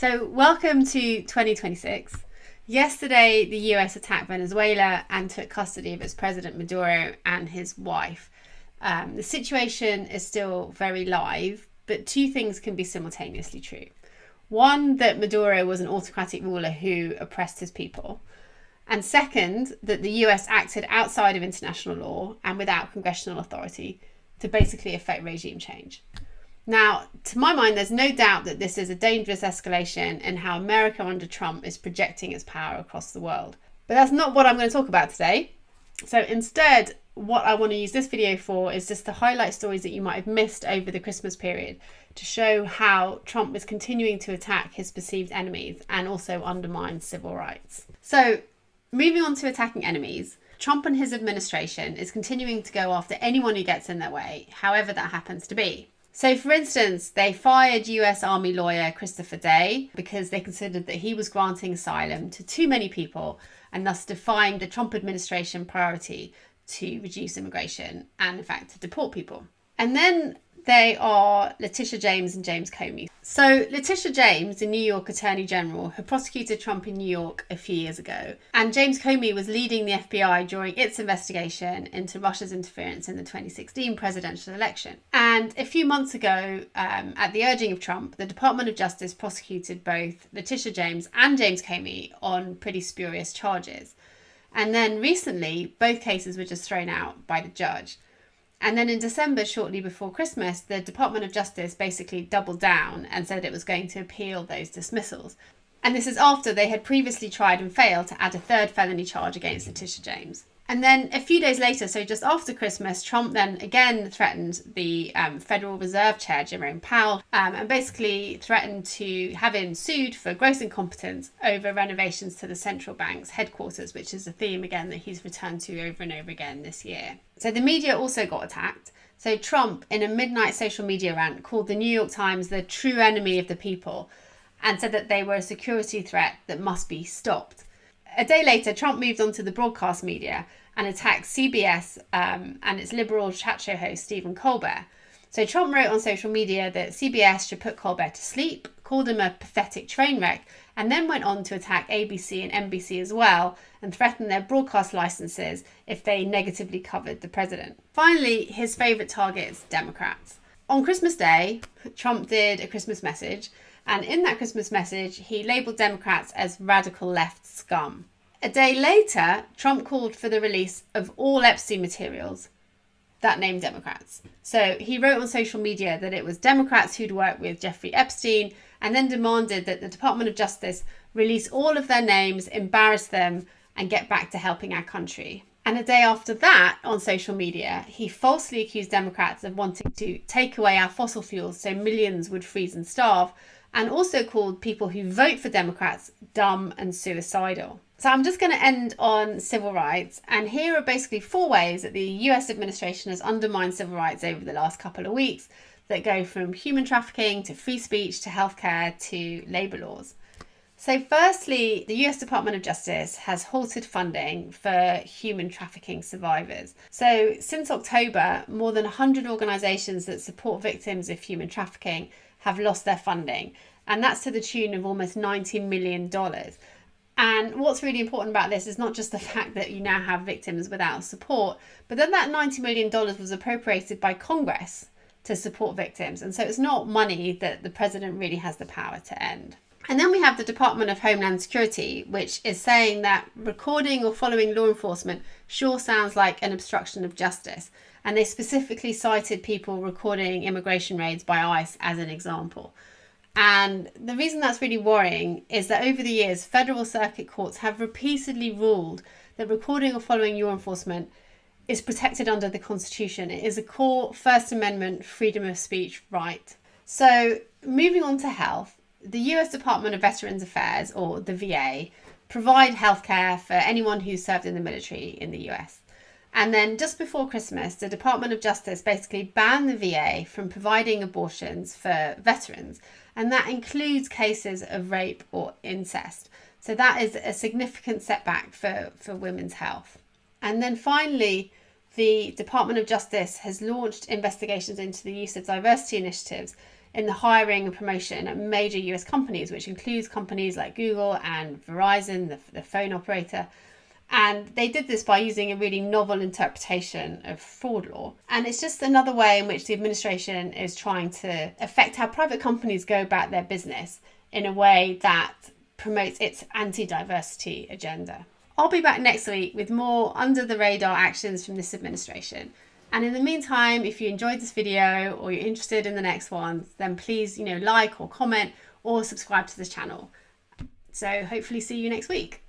So welcome to 2026. Yesterday, the US attacked Venezuela and took custody of its president Maduro and his wife. The situation is still very live, but two things can be simultaneously true. One, that Maduro was an autocratic ruler who oppressed his people. And second, that the US acted outside of international law and without congressional authority to basically effect regime change. Now, to my mind, there's no doubt that this is a dangerous escalation in how America under Trump is projecting its power across the world. But that's not what I'm going to talk about today. So instead, what I want to use this video for is just to highlight stories that you might have missed over the Christmas period to show how Trump is continuing to attack his perceived enemies and also undermine civil rights. So moving on to attacking enemies, Trump and his administration is continuing to go after anyone who gets in their way, however that happens to be. So, for instance, they fired US Army lawyer Christopher Day because they considered that he was granting asylum to too many people and thus defying the Trump administration priority to reduce immigration and, in fact, to deport people. And then they are Letitia James and James Comey. So Letitia James, the New York Attorney General, had prosecuted Trump in New York a few years ago. And James Comey was leading the FBI during its investigation into Russia's interference in the 2016 presidential election. And a few months ago, at the urging of Trump, the Department of Justice prosecuted both Letitia James and James Comey on pretty spurious charges. And then recently, both cases were just thrown out by the judge. And then in December, shortly before Christmas, the Department of Justice basically doubled down and said it was going to appeal those dismissals. And this is after they had previously tried and failed to add a third felony charge against Letitia James. And then a few days later, so just after Christmas, Trump then again threatened the Federal Reserve Chair, Jerome Powell, and basically threatened to have him sued for gross incompetence over renovations to the central bank's headquarters, which is a theme again that he's returned to over and over again this year. So the media also got attacked. So Trump, in a midnight social media rant, called the New York Times the true enemy of the people and said that they were a security threat that must be stopped. A day later, Trump moved on to the broadcast media and attacked CBS and its liberal chat show host, Stephen Colbert. So Trump wrote on social media that CBS should put Colbert to sleep, called him a pathetic train wreck, and then went on to attack ABC and NBC as well and threaten their broadcast licenses if they negatively covered the president. Finally, his favourite targets, Democrats. On Christmas Day, Trump did a Christmas message, and in that Christmas message, he labelled Democrats as radical left scum. A day later, Trump called for the release of all Epstein materials that named Democrats. So he wrote on social media that it was Democrats who'd worked with Jeffrey Epstein and then demanded that the Department of Justice release all of their names, embarrass them, and get back to helping our country. And a day after that, on social media, he falsely accused Democrats of wanting to take away our fossil fuels so millions would freeze and starve, and also called people who vote for Democrats dumb and suicidal. So I'm just going to end on civil rights, and here are basically 4 ways that the US administration has undermined civil rights over the last couple of weeks that go from human trafficking to free speech to healthcare to labour laws. So firstly, the US Department of Justice has halted funding for human trafficking survivors. So since October, more than 100 organisations that support victims of human trafficking have lost their funding, and that's to the tune of almost $90 million. And what's really important about this is not just the fact that you now have victims without support, but then that $90 million was appropriated by Congress to support victims. And so it's not money that the president really has the power to end. And then we have the Department of Homeland Security, which is saying that recording or following law enforcement sure sounds like an obstruction of justice. And they specifically cited people recording immigration raids by ICE as an example. And the reason that's really worrying is that over the years, federal circuit courts have repeatedly ruled that recording or following law enforcement is protected under the Constitution. It is a core First Amendment freedom of speech right. So moving on to health, the US Department of Veterans Affairs, or the VA, provide healthcare for anyone who's served in the military in the US. And then just before Christmas, the Department of Justice basically banned the VA from providing abortions for veterans. And that includes cases of rape or incest. So that is a significant setback for women's health. And then finally, the Department of Justice has launched investigations into the use of diversity initiatives in the hiring and promotion at major US companies, which includes companies like Google and Verizon, the phone operator. And they did this by using a really novel interpretation of fraud law. And it's just another way in which the administration is trying to affect how private companies go about their business in a way that promotes its anti-diversity agenda. I'll be back next week with more under-the-radar actions from this administration. And in the meantime, if you enjoyed this video or you're interested in the next one, then please, like or comment or subscribe to this channel. So hopefully see you next week.